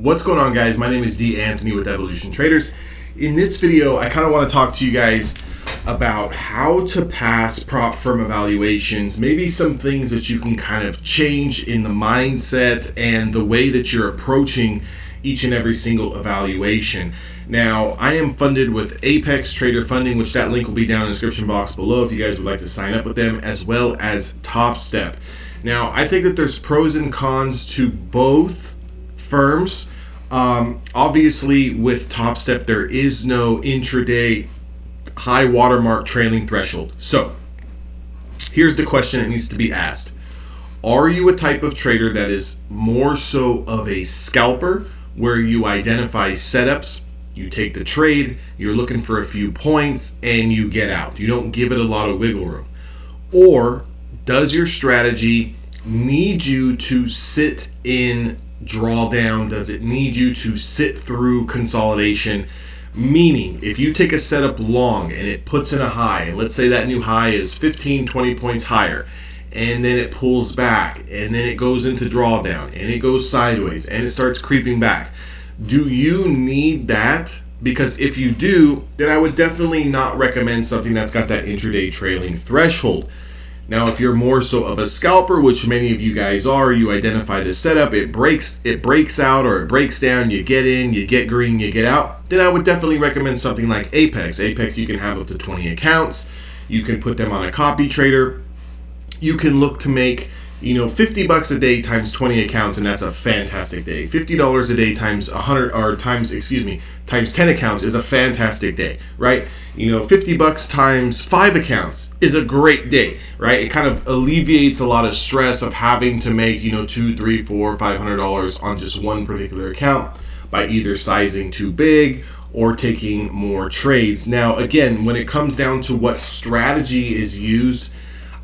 What's going on, guys? My name is D. Anthony with Evolution Traders. In this video, I kind of want to talk to you guys about how to pass prop firm evaluations, maybe some things that you can kind of change in the mindset and the way that you're approaching each and every single evaluation. Now, I am funded with Apex Trader Funding, which that link will be down in the description box below if you guys would like to sign up with them, as well as Top Step. Now, I think that there's pros and cons to both firms. Obviously with Top Step there is no intraday high watermark trailing threshold. So here's the question that needs to be asked. Are you a type of trader that is more so of a scalper, where you identify setups, you take the trade, you're looking for a few points, and you get out? You don't give it a lot of wiggle room. Or does your strategy need you to sit in drawdown? Does it need you to sit through consolidation? Meaning, if you take a setup long and it puts in a high, and let's say that new high is 15-20 points higher, and then it pulls back, and then it goes into drawdown, and it goes sideways, and it starts creeping back, do you need that? Because if you do, then I would definitely not recommend something that's got that intraday trailing threshold. Now, if you're more so of a scalper, which many of you guys are, you identify the setup, it breaks out or it breaks down, you get in, you get green, you get out, then I would definitely recommend something like Apex. Apex, you can have up to 20 accounts. You can put them on a copy trader. You can look to make, $50 a day times 20 accounts, and that's a fantastic day. $50 a day times 100 or times 10 accounts is a fantastic day, right? $50 times 5 accounts is a great day, right? It kind of alleviates a lot of stress of having to make, $200, $300, $400, $500 on just one particular account by either sizing too big or taking more trades. Now, again, when it comes down to what strategy is used,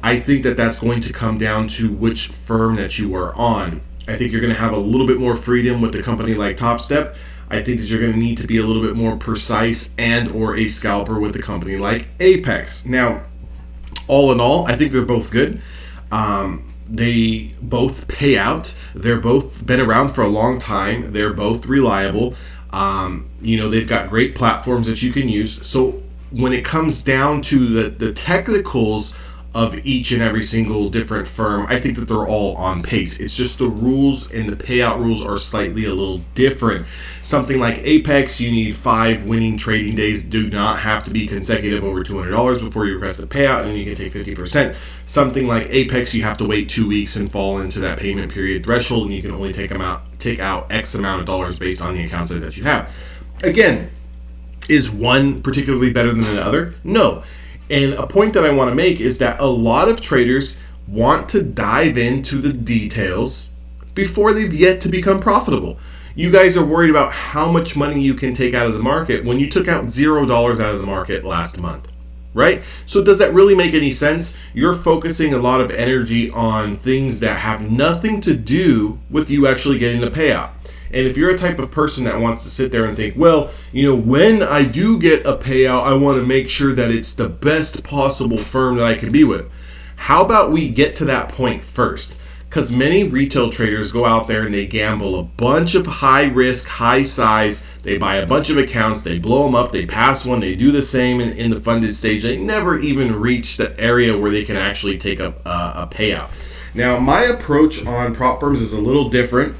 I think that that's going to come down to which firm that you are on. I think you're going to have a little bit more freedom with a company like Top Step. I think that you're going to need to be a little bit more precise and or a scalper with a company like Apex. Now, all in all, I think they're both good. They both pay out. They're both been around for a long time. They're both reliable. They've got great platforms that you can use. So when it comes down to the technicals of each and every single different firm, I think that they're all on pace. It's just the rules and the payout rules are slightly a little different. Something like Apex, you need 5 winning trading days. Do not have to be consecutive over $200 before you request a payout, and then you can take 50%. Something like Apex, you have to wait 2 weeks and fall into that payment period threshold, and you can only take out X amount of dollars based on the account size that you have. Again, is one particularly better than the other? No. And a point that I want to make is that a lot of traders want to dive into the details before they've yet to become profitable. You guys are worried about how much money you can take out of the market when you took out $0 out of the market last month, right? So does that really make any sense? You're focusing a lot of energy on things that have nothing to do with you actually getting the payout. And if you're a type of person that wants to sit there and think, well, when I do get a payout, I want to make sure that it's the best possible firm that I can be with. How about we get to that point first? Because many retail traders go out there and they gamble a bunch of high risk, high size. They buy a bunch of accounts, they blow them up, they pass one, they do the same in the funded stage. They never even reach the area where they can actually take a payout. Now, my approach on prop firms is a little different.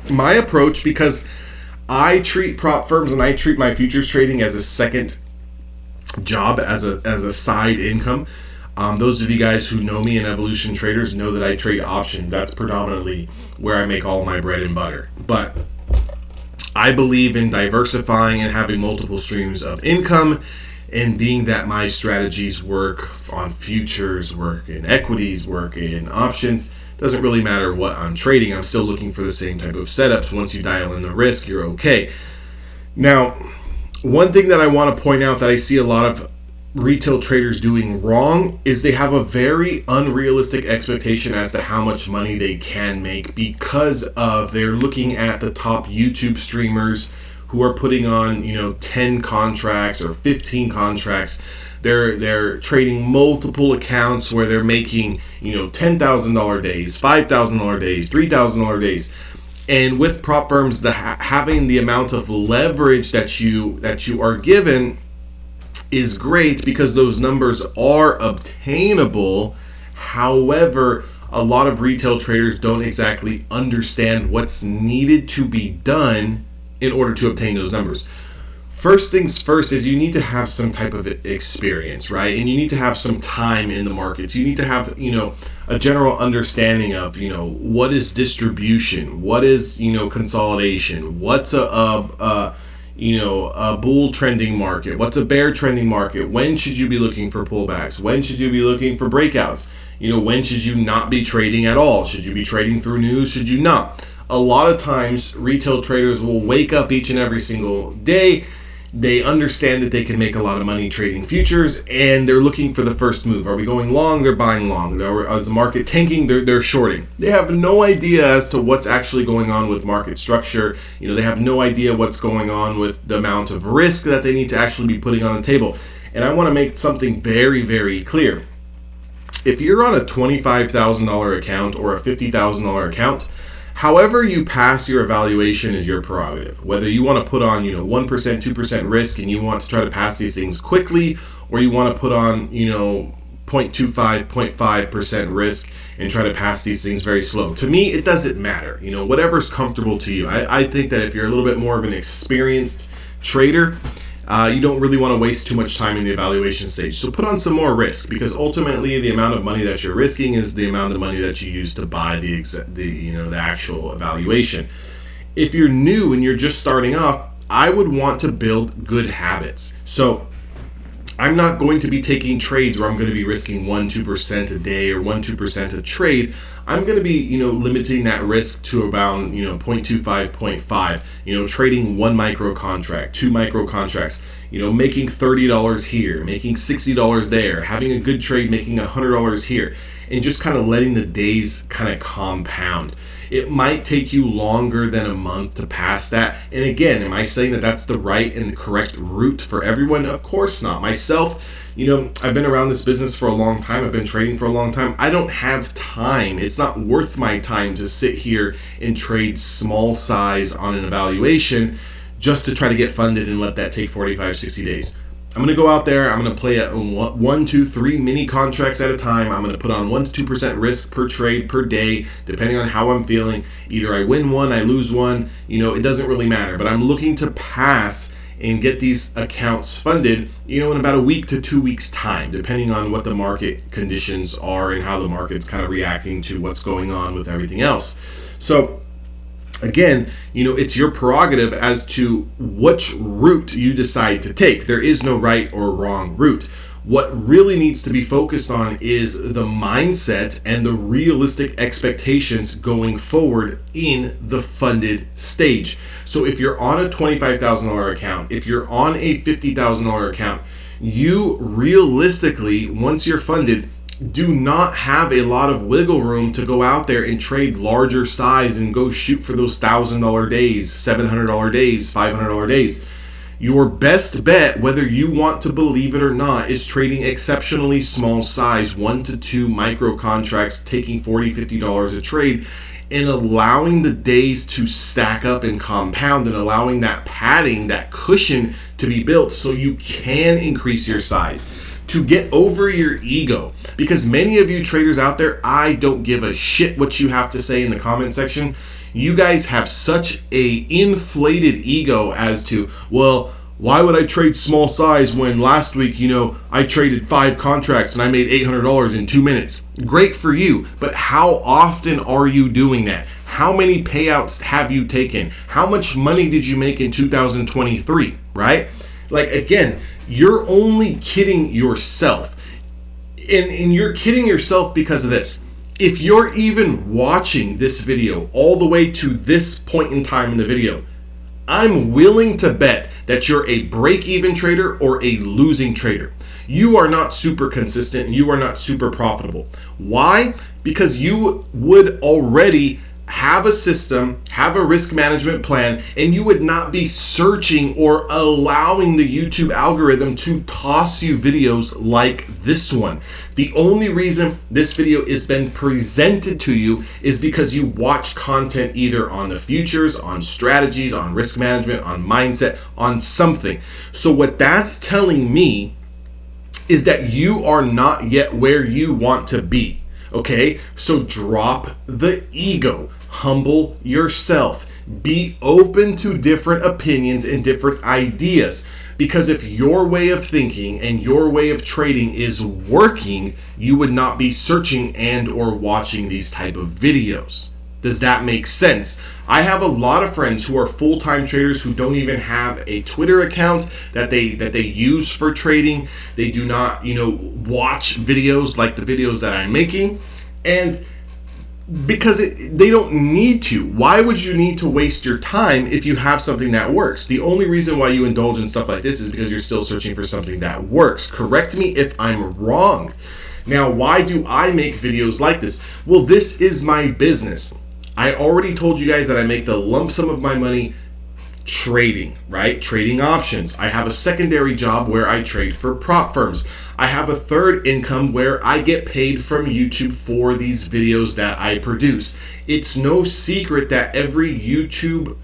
My approach, because I treat prop firms and I treat my futures trading as a second job, as a side income. Those of you guys who know me in Evolution Traders know that I trade options. That's predominantly where I make all my bread and butter. But I believe in diversifying and having multiple streams of income, and being that my strategies work on futures, work in equities, work in options, doesn't really matter what I'm trading. I'm still looking for the same type of setups. Once you dial in the risk, you're okay. Now, one thing that I want to point out that I see a lot of retail traders doing wrong is they have a very unrealistic expectation as to how much money they can make, because of they're looking at the top YouTube streamers who are putting on 10 contracts or 15 contracts. They're trading multiple accounts where they're making $10,000 days, $5,000 days, $3,000 days. And with prop firms, having the amount of leverage that you are given is great because those numbers are obtainable. However, a lot of retail traders don't exactly understand what's needed to be done in order to obtain those numbers. First things first is you need to have some type of experience, right? And you need to have some time in the markets. You need to have, a general understanding of, what is distribution, what is, consolidation, what's a bull trending market, what's a bear trending market, when should you be looking for pullbacks, when should you be looking for breakouts, when should you not be trading at all, should you be trading through news, should you not? A lot of times retail traders will wake up each and every single day. They understand that they can make a lot of money trading futures, and they're looking for the first move. Are we going long? They're buying long. Is the market tanking? They're shorting. They have no idea as to what's actually going on with market structure. They have no idea what's going on with the amount of risk that they need to actually be putting on the table. And I want to make something very, very clear. If you're on a $25,000 account or a $50,000 account, however you pass your evaluation is your prerogative. Whether you want to put on, 1%, 2% risk and you want to try to pass these things quickly, or you want to put on, 0.25, 0.5% risk and try to pass these things very slow. To me, it doesn't matter. Whatever's comfortable to you. I think that if you're a little bit more of an experienced trader, you don't really want to waste too much time in the evaluation stage. So put on some more risk, because ultimately the amount of money that you're risking is the amount of money that you use to buy the actual evaluation. If you're new and you're just starting off, I would want to build good habits. So I'm not going to be taking trades where I'm going to be risking 1-2% a day or 1-2% a trade. I'm going to be, limiting that risk to around, 0.25, 0.5, trading 1 micro contract, 2 micro contracts, making $30 here, making $60 there, having a good trade, making $100 here, and just kind of letting the days kind of compound. It might take you longer than a month to pass that. And again, am I saying that that's the right and the correct route for everyone? Of course not. Myself, I've been around this business for a long time. I've been trading for a long time. I don't have time. It's not worth my time to sit here and trade small size on an evaluation just to try to get funded and let that take 45, 60 days. I'm going to go out there. I'm going to play at 1, 2, 3 mini contracts at a time. I'm going to put on 1-2% risk per trade per day, depending on how I'm feeling. Either I win one, I lose one. It doesn't really matter. But I'm looking to pass and get these accounts funded, in about a week to 2 weeks time, depending on what the market conditions are and how the market's kind of reacting to what's going on with everything else. So again, it's your prerogative as to which route you decide to take. There is no right or wrong route. What really needs to be focused on is the mindset and the realistic expectations going forward in the funded stage. So if you're on a $25,000 account, if you're on a $50,000 account, you realistically, once you're funded, do not have a lot of wiggle room to go out there and trade larger size and go shoot for those $1,000 days, $700 days, $500 days. Your best bet, whether you want to believe it or not, is trading exceptionally small size, 1 to 2 micro contracts, taking $40, $50 a trade, and allowing the days to stack up and compound, and allowing that padding, that cushion to be built so you can increase your size. To get over your ego, because many of you traders out there, I don't give a shit what you have to say in the comment section. You guys have such a inflated ego as to, well, why would I trade small size when last week, I traded 5 contracts and I made $800 in 2 minutes. Great for you, but how often are you doing that? How many payouts have you taken? How much money did you make in 2023, right? Again, you're only kidding yourself. And you're kidding yourself because of this. If you're even watching this video all the way to this point in time in the video, I'm willing to bet that you're a break-even trader or a losing trader. You are not super consistent and you are not super profitable. Why? Because you would already have a system, have a risk management plan, and you would not be searching or allowing the YouTube algorithm to toss you videos like this one. The only reason this video has been presented to you is because you watch content either on the futures, on strategies, on risk management, on mindset, on something. So what that's telling me is that you are not yet where you want to be. Okay, so drop the ego, humble yourself, be open to different opinions and different ideas. Because if your way of thinking and your way of trading is working, you would not be searching and or watching these type of videos. Does that make sense? I have a lot of friends who are full-time traders who don't even have a Twitter account that they use for trading. They do not, watch videos like the videos that I'm making, and because they don't need to. Why would you need to waste your time if you have something that works? The only reason why you indulge in stuff like this is because you're still searching for something that works. Correct me if I'm wrong. Now, why do I make videos like this? Well, this is my business. I already told you guys that I make the lump sum of my money trading, right? Trading options. I have a secondary job where I trade for prop firms. I have a third income where I get paid from YouTube for these videos that I produce. It's no secret that every YouTube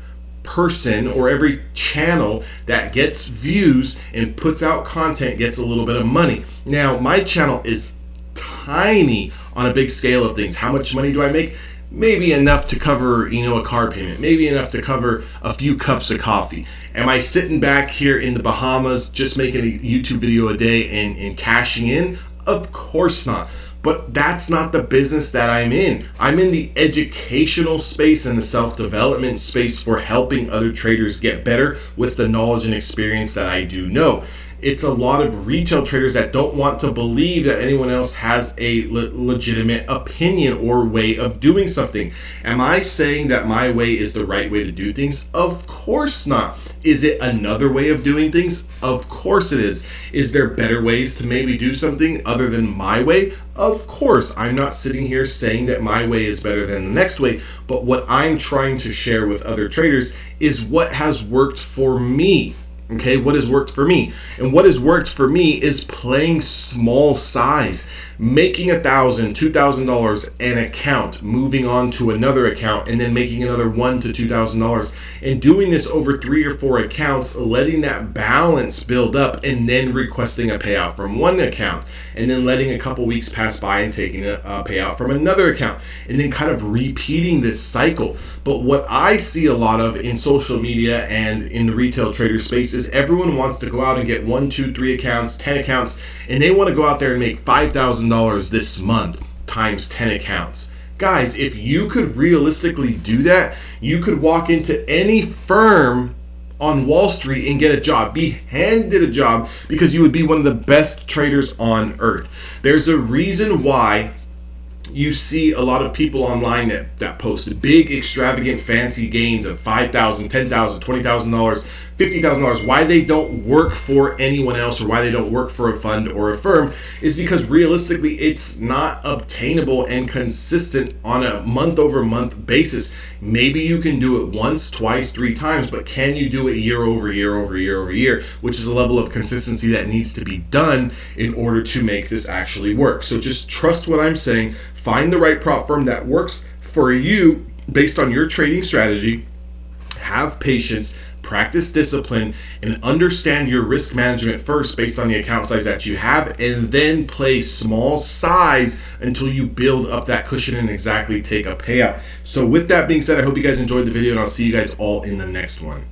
person or every channel that gets views and puts out content gets a little bit of money. Now, my channel is tiny on a big scale of things. How much money do I make? Maybe enough to cover, a car payment, maybe enough to cover a few cups of coffee. Am I sitting back here in the Bahamas just making a YouTube video a day and cashing in? Of course not. But that's not the business that I'm in. I'm in the educational space and the self-development space for helping other traders get better with the knowledge and experience that I do know. It's a lot of retail traders that don't want to believe that anyone else has a legitimate opinion or way of doing something. Am I saying that my way is the right way to do things? Of course not. Is it another way of doing things? Of course it is. Is there better ways to maybe do something other than my way? Of course. I'm not sitting here saying that my way is better than the next way, but what I'm trying to share with other traders is what has worked for me. Okay, what has worked for me? And what has worked for me is playing small size, making $1,000, $2,000 an account, moving on to another account, and then making another $1,000 to $2,000, and doing this over 3 or 4 accounts, letting that balance build up, and then requesting a payout from one account, and then letting a couple weeks pass by and taking a payout from another account, and then kind of repeating this cycle. But what I see a lot of in social media and in the retail trader space is everyone wants to go out and get 1, 2, 3 accounts, 10 accounts, and they want to go out there and make $5,000 this month times 10 accounts. Guys, if you could realistically do that, you could walk into any firm on Wall Street and get a job, be handed a job, because you would be one of the best traders on earth. There's a reason why you see a lot of people online that post big, extravagant, fancy gains of $5,000, $10,000, $20,000, $50,000. Why they don't work for anyone else or why they don't work for a fund or a firm is because realistically it's not obtainable and consistent on a month-over-month basis. Maybe you can do it once, twice, 3 times, but can you do it year over year over year over year, which is a level of consistency that needs to be done in order to make this actually work. So just trust what I'm saying. Find the right prop firm that works for you based on your trading strategy. Have patience, practice discipline, and understand your risk management first based on the account size that you have, and then play small size until you build up that cushion and exactly take a payout. So with that being said, I hope you guys enjoyed the video, and I'll see you guys all in the next one.